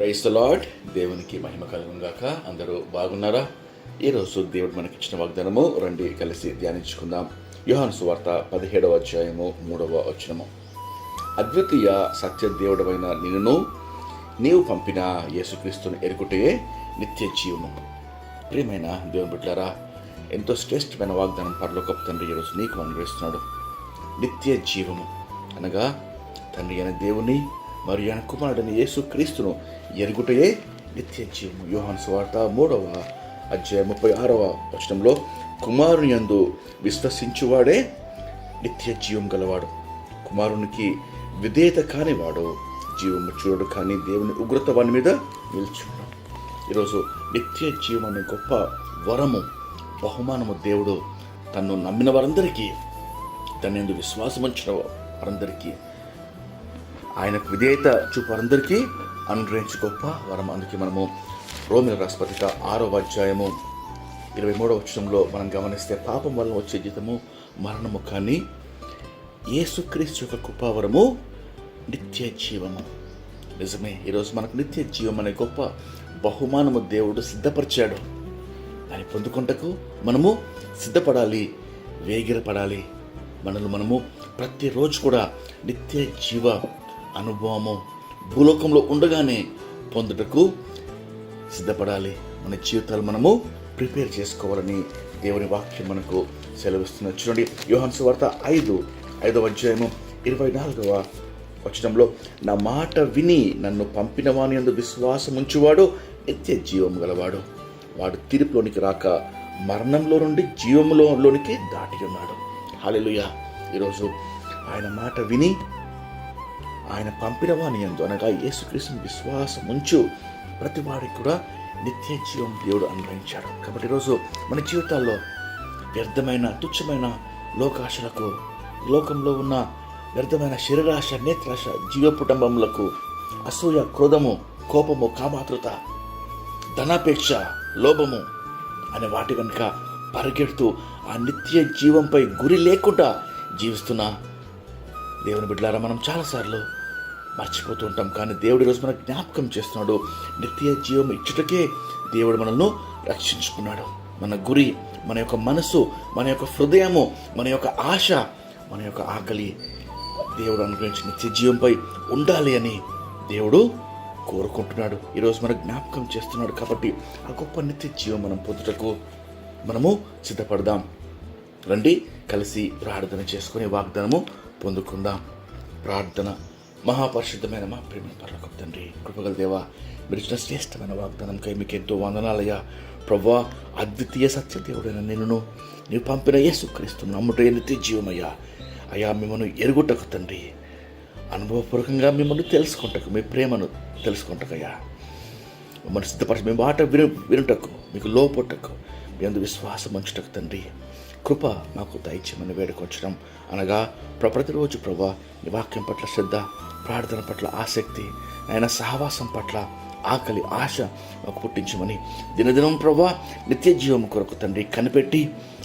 Praise the lord. దేవునికి మహిమ కలుగును గాక. అందరూ బాగున్నారా? ఈరోజు దేవుడు మనకిచ్చిన వాగ్దానము రండి కలిసి ధ్యానించుకుందాం. యోహాను సువార్త 17వ అధ్యాయము 3వ వచనము. అద్వితీయ సత్య దేవుడమైన నిన్ను నీవు పంపిన యేసుక్రీస్తుని ఎరుగుటే నిత్య జీవము. ప్రియమైన దేవుని బిడ్డలారా, ఎంతో శ్రేష్టమైన వాగ్దానం పరలోకపు తండ్రి ఈరోజు నీకు అనుగ్రహిస్తున్నాడు. నిత్య జీవము అనగా తండ్రి అయిన దేవుని మరియు ఆయన కుమారుడైన యేసుక్రీస్తును ఎరుగుటయే నిత్య జీవము. యోహాను సువార్త 3వ అధ్యాయం 36వ వచనంలో కుమారుని యందు విశ్వసించువాడే నిత్య జీవం గలవాడు, కుమారునికి విధేయత కానివాడు జీవము చూడడు, కానీ దేవుని ఉగ్రత వాని మీద నిల్చున్నాడు. ఈరోజు నిత్య జీవం అనే గొప్ప వరము, బహుమానము దేవుడు తన్ను నమ్మిన వారందరికీ, తన యందు విశ్వాసం ఉంచిన వారందరికీ, ఆయనకు విధేయత చూపు వారందరికీ అనుగ్రహించు గొప్ప వరం. అందుకే మనము రోమీయులకు రాసిన పత్రిక 6వ అధ్యాయము 23వ వచనంలో మనం గమనిస్తే, పాపం వల్ల వచ్చే జీతము మరణము, కానీ యేసుక్రీస్తు యొక్క కృపావరము నిత్య జీవము. నిజమే, ఈరోజు మనకు నిత్య జీవం అనే గొప్ప బహుమానము దేవుడు సిద్ధపరిచాడు. దాన్ని పొందుకుంటకు మనము సిద్ధపడాలి, వేగిరపడాలి. మనము ప్రతిరోజు కూడా నిత్య జీవ అనుభవము భూలోకంలో ఉండగానే పొందుటకు సిద్ధపడాలి. మన జీవితాలు మనము ప్రిపేర్ చేసుకోవాలని దేవుని వాక్యం మనకు సెలవిస్తున్నది. చూడండి, యోహాను సువార్త 5వ అధ్యాయము 24వ వచనంలో, నా మాట విని నన్ను పంపిన వాని యందు విశ్వాసం ఉంచువాడు నిత్య జీవం గలవాడు, వాడు తీర్పులోనికి రాక మరణంలో నుండి జీవములోనికి దాటి ఉన్నాడు. హల్లెలూయా. ఈరోజు ఆయన మాట విని ఆయన పంపిన వాని యందు అనగా యేసుక్రీస్తుని విశ్వాసం ఉంచు ప్రతి వాడికి కూడా నిత్య జీవం దేవుడు అనుగ్రహించాడు. కాబట్టి ఈరోజు మన జీవితాల్లో వ్యర్థమైన తుచ్చమైన లోకాశలకు, లోకంలో ఉన్న వ్యర్థమైన శరీరాశ, నేత్రాశ, జీవపుటంబములకు, అసూయ, క్రోధము, కోపము, కామాతృత, ధనాపేక్ష, లోభము అనే వాటి కనుక పరిగెడుతూ ఆ నిత్య జీవంపై గురి లేకుండా జీవిస్తున్న దేవుని బిడ్డలారా, మనం చాలాసార్లు మర్చిపోతూ ఉంటాం. కానీ దేవుడు ఈరోజు మనకు జ్ఞాపకం చేస్తున్నాడు. నిత్య జీవం ఇచ్చుటకే దేవుడు మనల్ని రక్షించుకున్నాడు. మన గురి, మన యొక్క మనసు, మన యొక్క హృదయము, మన యొక్క ఆశ, మన యొక్క ఆకలి దేవుడు అనుగ్రహించిన నిత్య జీవంపై ఉండాలి అని దేవుడు కోరుకుంటున్నాడు. ఈరోజు మనకు జ్ఞాపకం చేస్తున్నాడు. కాబట్టి ఆ గొప్ప నిత్య జీవం మనం పొందుటకు మనము సిద్ధపడదాం. రండి కలిసి ప్రార్థన చేసుకుని వాగ్దానము పొందుకుందాం. ప్రార్థన. మహాపరిశుద్ధమైన మా ప్రేమ పరలోకపు తండ్రి, కృపగల దేవా, మీరు ఇచ్చిన శ్రేష్టమైన వాగ్దానంకై మీకు ఎంతో వందనాలయ్యా. ప్రభువా, అద్వితీయ సత్య దేవుడైన నిన్ను నీవు పంపిన యేసుక్రీస్తు నమ్ముట నిత్య జీవమయ్యా. అయ్యా, మిమ్మల్ని ఎరుగుటకు తండ్రి, అనుభవపూర్వకంగా మిమ్మల్ని తెలుసుకుంటకు, మీ ప్రేమను తెలుసుకుంటకయ్యా, మిమ్మల్ని సిద్ధపరచు, మీ మాట వినుటకు, మీకు లోపొట్టకు, మీ అందు విశ్వాసం ఉంచుటకు తండ్రి కృప మాకు దయచేయమని వేడుకొచ్చడం. అనగా ప్రతిరోజు ప్రభా నీ వాక్యం పట్ల శ్రద్ధ, ప్రార్థన పట్ల ఆసక్తి, ఆయన సహవాసం పట్ల ఆకలి, ఆశ మాకు పుట్టించమని దినదినం ప్రభా నిత్య జీవం కొరకు తండ్రి కనిపెట్టి,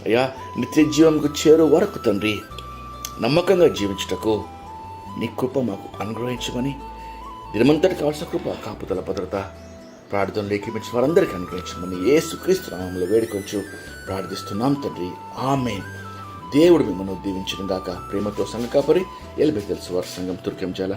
అయ్యా నిత్య జీవంకు చేరు వరకు తండ్రి నమ్మకంగా జీవించుటకు నీ కృప మాకు అనుగ్రహించమని, దినమంతటి కావాల్సిన కృప, కాపుదల, భద్రత, ప్రార్థనలు ఏకీపించిన వారందరికీ అనుగ్రహించమని యేసుక్రీస్తు నామములో వేడుకొంచు ప్రార్థిస్తున్నాం తండ్రి. ఆమేన్. దేవుడు మిమ్మల్ని దీవించును గాక. ప్రేమతో సంఘ కాపరి ఎల్బెతెల్ సువార్త సంఘం, తుర్కెంజాల.